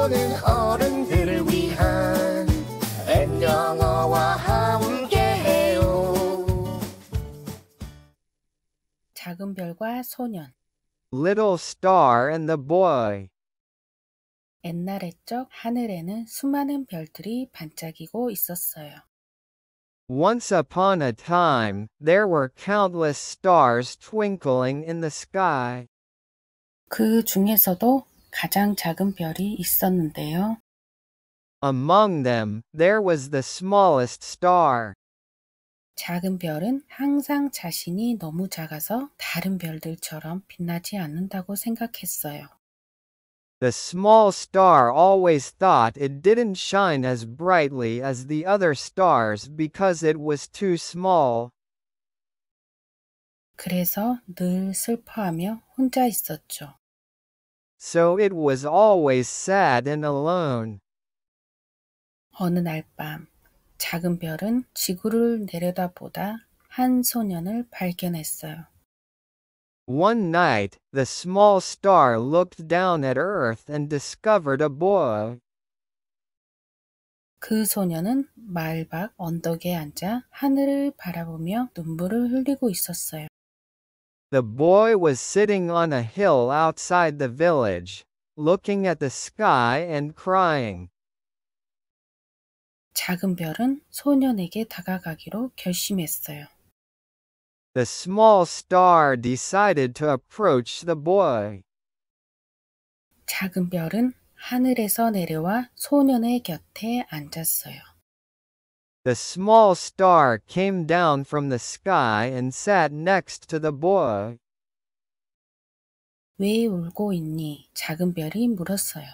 보는 어른들을 위한 앱영어와 함께해요. 작은 별과 소년. Little Star and the Boy. 옛날 옛적 하늘에는 수많은 별들이 반짝이고 있었어요. Once upon a time, there were countless stars twinkling in the sky. 그 중에서도 가장 작은 별이 있었는데요. Among them, there was the smallest star. 작은 별은 항상 자신이 너무 작아서 다른 별들처럼 빛나지 않는다고 생각했어요. The small star always thought it didn't shine as brightly as the other stars because it was too small. 그래서 늘 슬퍼하며 혼자 있었죠. So it was always sad and alone. 어느 날 밤, 작은 별은 지구를 내려다보다 한 소년을 발견했어요. One night, the small star looked down at Earth and discovered a boy. 그 소년은 마을 밖 언덕에 앉아 하늘을 바라보며 눈물을 흘리고 있었어요. The boy was sitting on a hill outside the village, looking at the sky and crying. 작은 별은 소년에게 다가가기로 결심했어요. The small star decided to approach the boy. 작은 별은 하늘에서 내려와 소년의 곁에 앉았어요. The small star came down from the sky and sat next to the boy. 왜 울고 있니? 작은 별이 물었어요.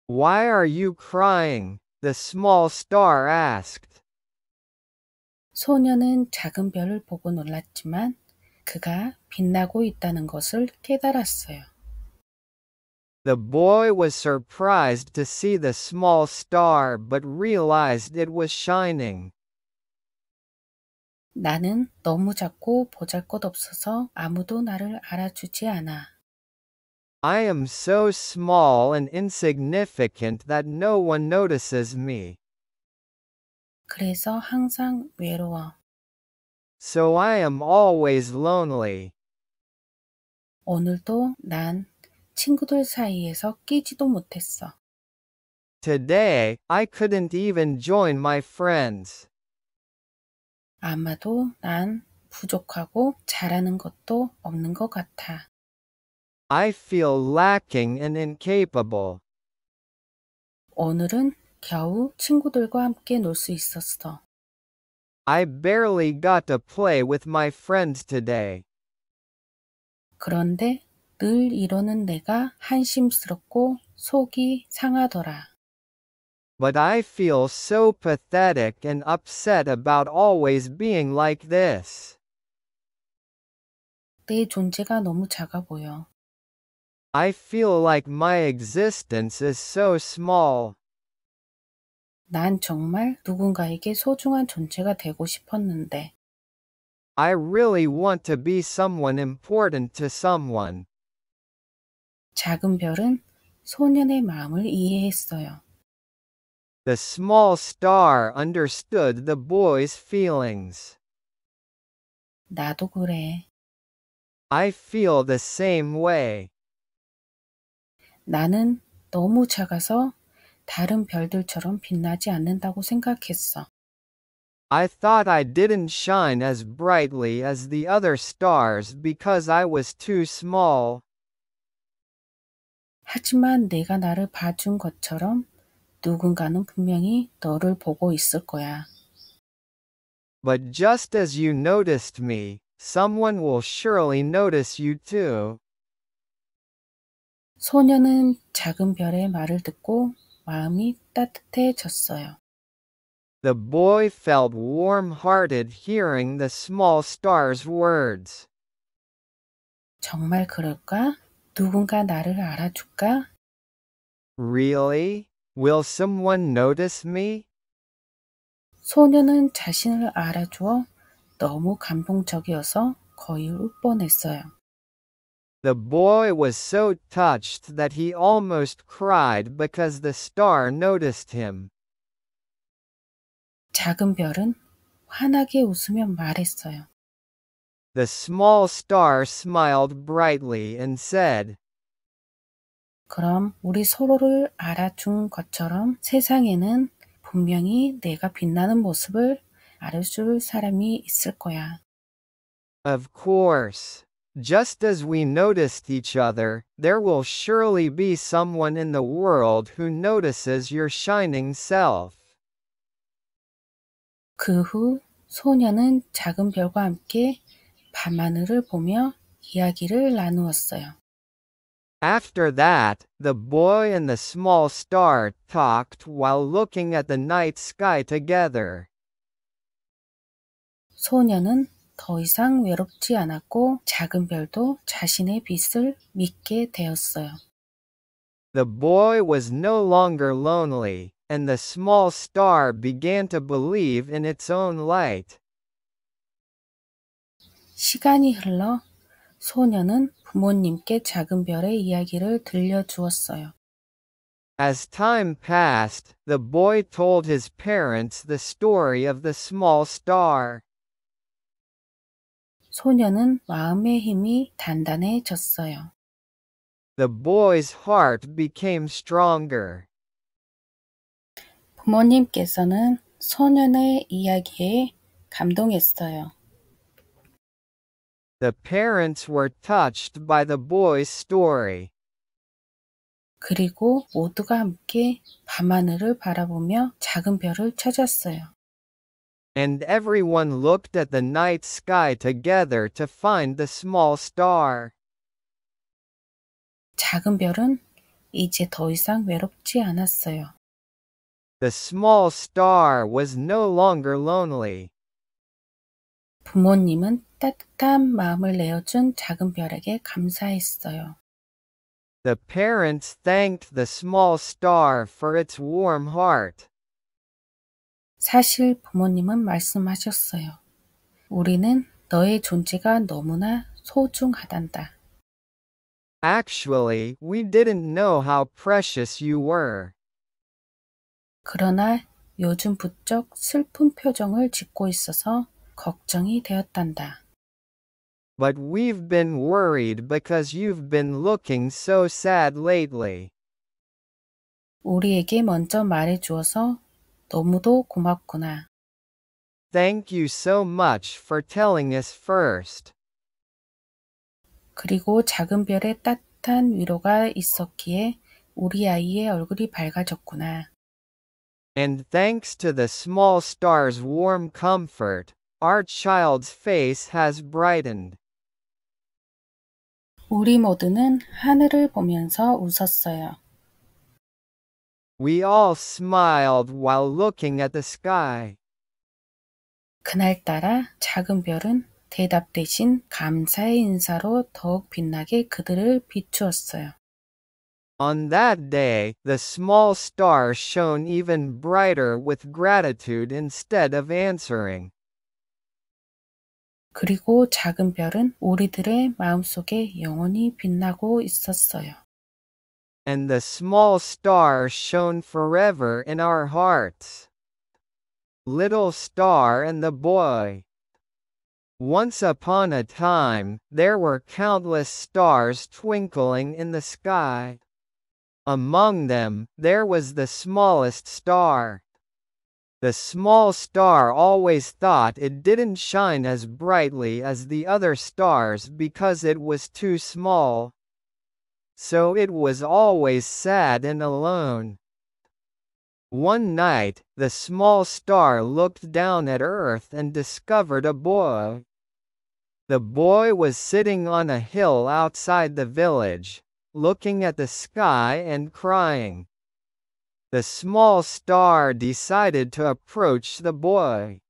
Why are you crying? The small star asked. 소년은 작은 별을 보고 놀랐지만 그가 빛나고 있다는 것을 깨달았어요. The boy was surprised to see the small star but realized it was shining. 나는 너무 작고 보잘것없어서 아무도 나를 알아주지 않아. I am so small and insignificant that no one notices me. 그래서 항상 외로워. So I am always lonely. 오늘도 난 친구들 사이에서 끼지도 못했어. Today, I couldn't even join my friends. 아마도 난 부족하고 잘하는 것도 없는 것 같아. I feel lacking and incapable. 오늘은 겨우 친구들과 함께 놀 수 있었어. I barely got to play with my friends today. 그런데 늘 이러는 내가 한심스럽고 속이 상하더라. But I feel so pathetic and upset about always being like this. 내 존재가 너무 작아 보여. I feel like my existence is so small. 난 정말 누군가에게 소중한 존재가 되고 싶었는데. I really want to be someone important to someone. 작은 별은 소년의 마음을 이해했어요. The small star understood the boy's feelings. 나도 그래. I feel the same way. 나는 너무 작아서 다른 별들처럼 빛나지 않는다고 생각했어. I thought I didn't shine as brightly as the other stars because I was too small. 하지만 내가 나를 봐준 것처럼 누군가는 분명히 너를 보고 있을 거야. But just as you noticed me, someone will surely notice you too. 소년은 작은 별의 말을 듣고 마음이 따뜻해졌어요. The boy felt warm-hearted hearing the small star's words. 정말 그럴까? 누군가 나를 알아줄까? Really? Will someone notice me? 소년은 자신을 알아주어 너무 감동적이어서 거의 울 뻔했어요. The boy was so touched that he almost cried because the star noticed him. 작은 별은 환하게 웃으며 말했어요. The small star smiled brightly and said, 그럼 우리 서로를 알아준 것처럼 세상에는 분명히 내가 빛나는 모습을 알아줄 사람이 있을 거야. Of course. Just as we noticed each other, there will surely be someone in the world who notices your shining self. 그 후 소녀는 작은 별과 함께 밤하늘을 보며 이야기를 나누었어요. After that, the boy and the small star talked while looking at the night sky together. 소녀는 더 이상 외롭지 않았고 작은 별도 자신의 빛을 믿게 되었어요. The boy was no longer lonely, and the small star began to believe in its own light. 시간이 흘러 소녀는 부모님께 작은 별의 이야기를 들려주었어요. As time passed, the boy told his parents the story of the small star. 소녀는 마음의 힘이 단단해졌어요. The boy's heart became stronger. 부모님께서는 소년의 이야기에 감동했어요. The parents were touched by the boy's story. 그리고 모두가 함께 밤하늘을 바라보며 작은 별을 찾았어요. And everyone looked at the night sky together to find the small star. 작은 별은 이제 더 이상 외롭지 않았어요. The small star was no longer lonely. 부모님은 따뜻한 마음을 내어준 작은 별에게 감사했어요. The parents thanked the small star for its warm heart. 사실 부모님은 말씀하셨어요. 우리는 너의 존재가 너무나 소중하단다. Actually, we didn't know how precious you were. 그러나 요즘 부쩍 슬픈 표정을 짓고 있어서 걱정이 되었단다. But we've been worried because you've been looking so sad lately. 우리에게 먼저 말해주어서 너무도 고맙구나. Thank you so much for telling us first. 그리고 작은 별의 따뜻한 위로가 있었기에 우리 아이의 얼굴이 밝아졌구나. And thanks to the small star's warm comfort, our child's face has brightened. 우리 모두는 하늘을 보면서 웃었어요. We all smiled while looking at the sky. 그날따라 작은 별은 대답 대신 감사의 인사로 더욱 빛나게 그들을 비추었어요. On that day, the small star shone even brighter with gratitude instead of answering. 그리고 작은 별은 우리들의 마음속에 영원히 빛나고 있었어요. And the small star shone forever in our hearts. Little Star and the Boy. Once upon a time, there were countless stars twinkling in the sky. Among them, there was the smallest star. The small star always thought it didn't shine as brightly as the other stars because it was too small. So it was always sad and alone. One night, the small star looked down at Earth and discovered a boy. The boy was sitting on a hill outside the village, looking at the sky and crying. The small star decided to approach the boy.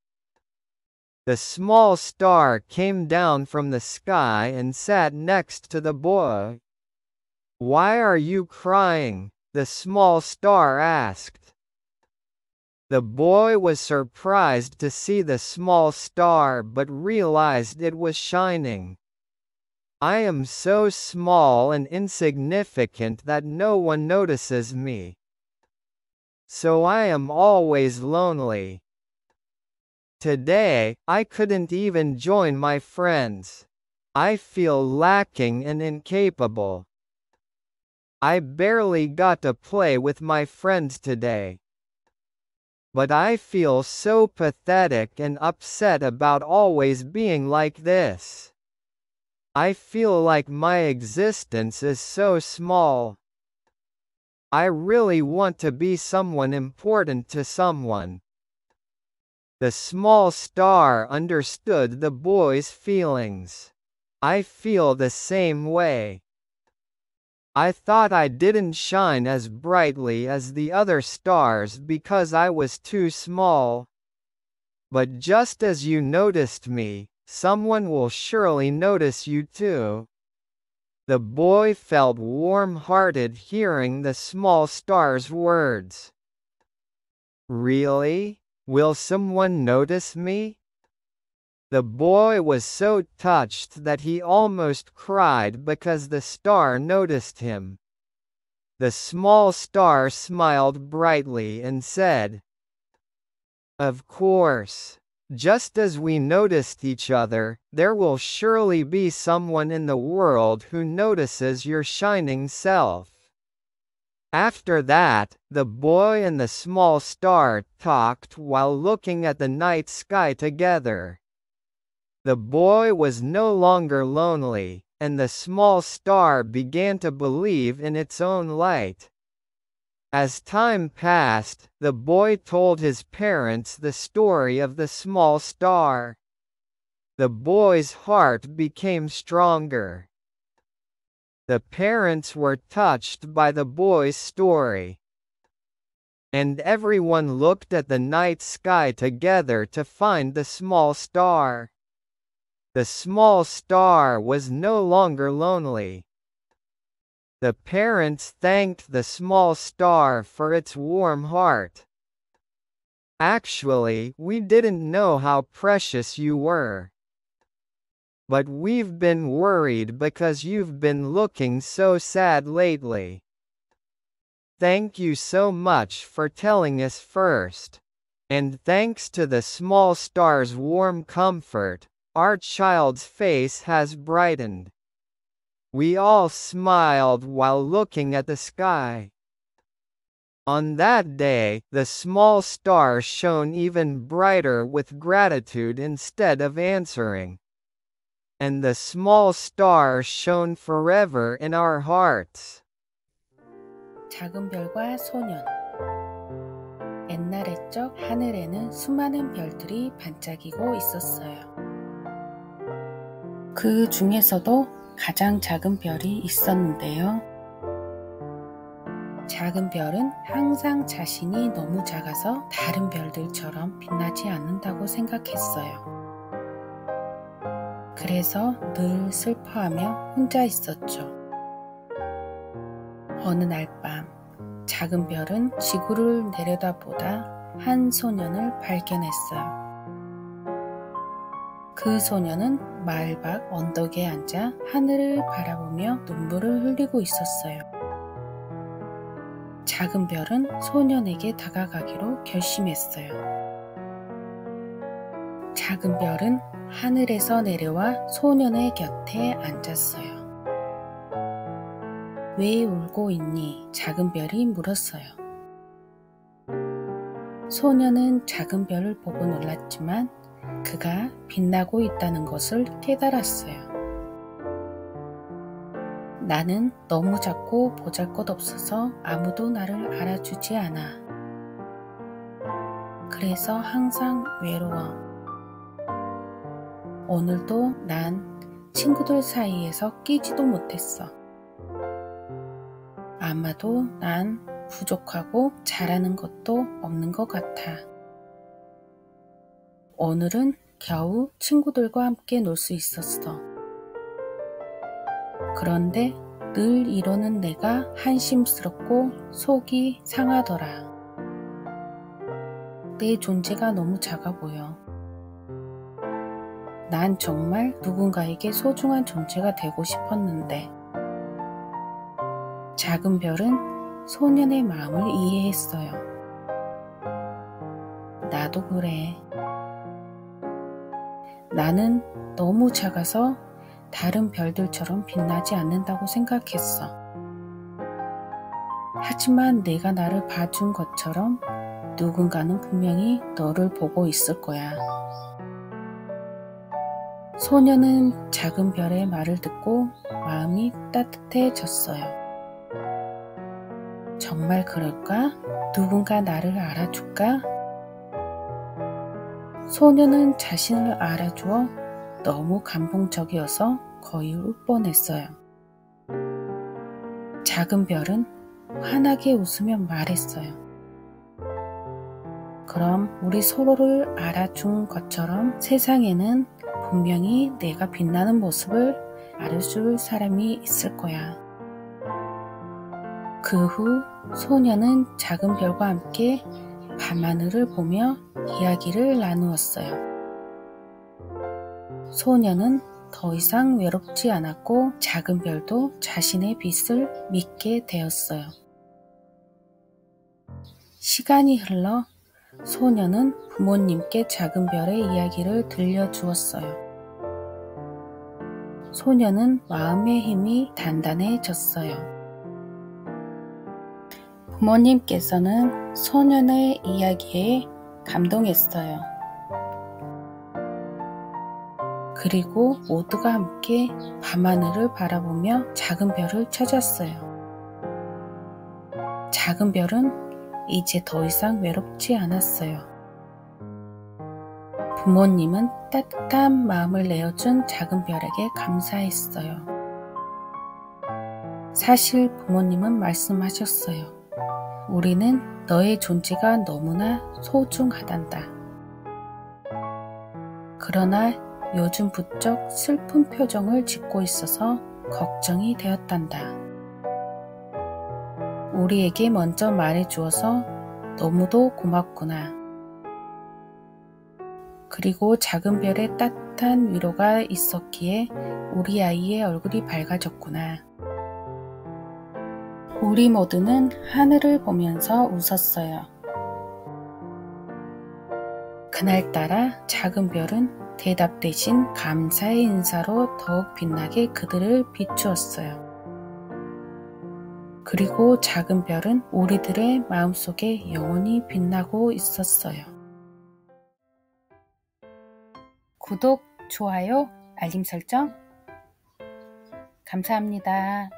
The small star came down from the sky and sat next to the boy. "Why are you crying?" the small star asked. The boy was surprised to see the small star but realized it was shining. I am so small and insignificant that no one notices me. So I am always lonely. Today, I couldn't even join my friends. I feel lacking and incapable. I barely got to play with my friends today. But I feel so pathetic and upset about always being like this. I feel like my existence is so small. I really want to be someone important to someone. The small star understood the boy's feelings. I feel the same way. I thought I didn't shine as brightly as the other stars because I was too small. But just as you noticed me, someone will surely notice you too. The boy felt warm-hearted hearing the small star's words. Really? Will someone notice me? The boy was so touched that he almost cried because the star noticed him. The small star smiled brightly and said, "Of course. Just as we noticed each other, there will surely be someone in the world who notices your shining self." After that, the boy and the small star talked while looking at the night sky together. The boy was no longer lonely, and the small star began to believe in its own light. As time passed, the boy told his parents the story of the small star. The boy's heart became stronger. The parents were touched by the boy's story. And everyone looked at the night sky together to find the small star. The small star was no longer lonely. The parents thanked the small star for its warm heart. "Actually, we didn't know how precious you were. But we've been worried because you've been looking so sad lately. Thank you so much for telling us first. And thanks to the small star's warm comfort, our child's face has brightened." We all smiled while looking at the sky. On that day, the small star shone even brighter with gratitude instead of answering. And the small star shone forever in our hearts. 작은 별과 소년. 옛날 옛적 하늘에는 수많은 별들이 반짝이고 있었어요. 그 중에서도 가장 작은 별이 있었는데요. 작은 별은 항상 자신이 너무 작아서 다른 별들처럼 빛나지 않는다고 생각했어요. 그래서 늘 슬퍼하며 혼자 있었죠. 어느 날 밤, 작은 별은 지구를 내려다보다 한 소년을 발견했어요. 그 소년은 마을 밖 언덕에 앉아 하늘을 바라보며 눈물을 흘리고 있었어요. 작은 별은 소년에게 다가가기로 결심했어요. 작은 별은 하늘에서 내려와 소년의 곁에 앉았어요. "왜 울고 있니?" 작은 별이 물었어요. 소년은 작은 별을 보고 놀랐지만 그가 빛나고 있다는 것을 깨달았어요. "나는 너무 작고 보잘것없어서 아무도 나를 알아주지 않아. 그래서 항상 외로워. 오늘도 난 친구들 사이에서 끼지도 못했어. 아마도 난 부족하고 잘하는 것도 없는 것 같아. 오늘은 겨우 친구들과 함께 놀 수 있었어. 그런데 늘 이러는 내가 한심스럽고 속이 상하더라. 내 존재가 너무 작아 보여. 난 정말 누군가에게 소중한 존재가 되고 싶었는데 작은 별은 소년의 마음을 이해했어요. 나도 그래. 나는 너무 작아서 다른 별들처럼 빛나지 않는다고 생각했어. 하지만 내가 나를 봐준 것처럼 누군가는 분명히 너를 보고 있을 거야. 소년은 작은 별의 말을 듣고 마음이 따뜻해졌어요. 정말 그럴까? 누군가 나를 알아줄까? 소년은 자신을 알아주어 너무 감동적이어서 거의 울 뻔했어요. 작은 별은 환하게 웃으며 말했어요. 그럼 우리 서로를 알아준 것처럼 세상에는 분명히 내가 빛나는 모습을 알아줄 사람이 있을 거야. 그 후 소년은 작은 별과 함께 밤하늘을 보며 이야기를 나누었어요. 소년은 더 이상 외롭지 않았고 작은 별도 자신의 빛을 믿게 되었어요. 시간이 흘러 소년은 부모님께 작은 별의 이야기를 들려주었어요. 소년은 마음의 힘이 단단해졌어요. 부모님께서는 소년의 이야기에 감동했어요. 그리고 모두가 함께 밤하늘을 바라보며 작은 별을 찾았어요. 작은 별은 이제 더 이상 외롭지 않았어요. 부모님은 따뜻한 마음을 내어준 작은 별에게 감사했어요. 사실 부모님은 말씀하셨어요. 우리는 너의 존재가 너무나 소중하단다. 그러나 요즘 부쩍 슬픈 표정을 짓고 있어서 걱정이 되었단다. 우리에게 먼저 말해주어서 너무도 고맙구나. 그리고 작은 별에 따뜻한 위로가 있었기에 우리 아이의 얼굴이 밝아졌구나. 우리 모두는 하늘을 보면서 웃었어요. 그날따라 작은 별은 대답 대신 감사의 인사로 더욱 빛나게 그들을 비추었어요. 그리고 작은 별은 우리들의 마음속에 영원히 빛나고 있었어요. 구독, 좋아요, 알림 설정 감사합니다.